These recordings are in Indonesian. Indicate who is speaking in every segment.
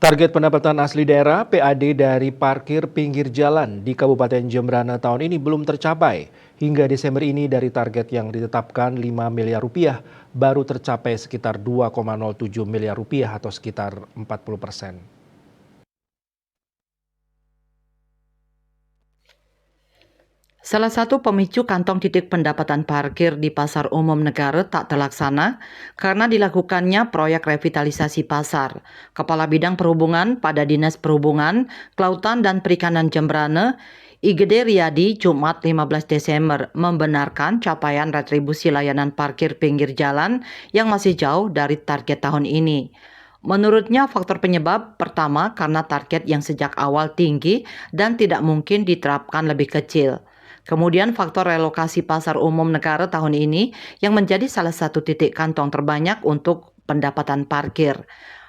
Speaker 1: Target pendapatan asli daerah (PAD) dari parkir pinggir jalan di Kabupaten Jembrana tahun ini belum tercapai. Hingga Desember ini dari target yang ditetapkan 5 miliar rupiah baru tercapai sekitar 2,07 miliar rupiah atau sekitar 40%.
Speaker 2: Salah satu pemicu kantong titik pendapatan parkir di Pasar Umum Negara tak terlaksana karena dilakukannya proyek revitalisasi pasar. Kepala Bidang Perhubungan pada Dinas Perhubungan, Kelautan dan Perikanan Jembrana, Igede Riyadi, Jumat 15 Desember, membenarkan capaian retribusi layanan parkir pinggir jalan yang masih jauh dari target tahun ini. Menurutnya faktor penyebab pertama karena target yang sejak awal tinggi dan tidak mungkin diterapkan lebih kecil. Kemudian faktor relokasi pasar umum negara tahun ini yang menjadi salah satu titik kantong terbanyak untuk pendapatan parkir.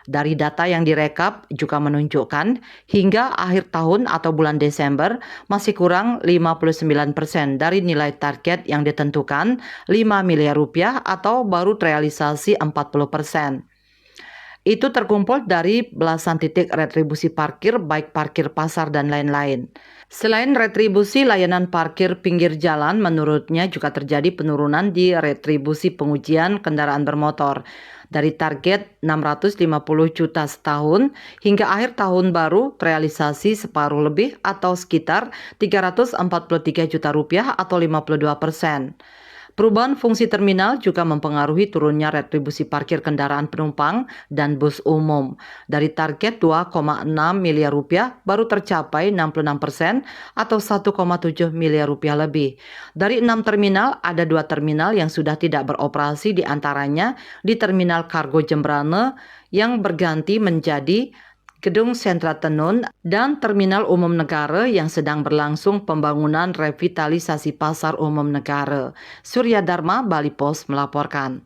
Speaker 2: Dari data yang direkap juga menunjukkan hingga akhir tahun atau bulan Desember masih kurang 59% dari nilai target yang ditentukan 5 miliar rupiah atau baru terrealisasi 40%. Itu terkumpul dari belasan titik retribusi parkir, baik parkir pasar dan lain-lain. Selain retribusi layanan parkir pinggir jalan, menurutnya juga terjadi penurunan di retribusi pengujian kendaraan bermotor. Dari target 650 juta setahun, hingga akhir tahun baru terrealisasi separuh lebih atau sekitar 343 juta rupiah atau 52%. Perubahan fungsi terminal juga mempengaruhi turunnya retribusi parkir kendaraan penumpang dan bus umum. Dari target 2,6 miliar rupiah baru tercapai 66% atau 1,7 miliar rupiah lebih. Dari 6 terminal, ada 2 terminal yang sudah tidak beroperasi, diantaranya di Terminal Kargo Jembrana yang berganti menjadi Gedung Sentra Tenun, dan Terminal Umum Negara yang sedang berlangsung pembangunan revitalisasi Pasar Umum Negara. Surya Dharma, Bali Post melaporkan.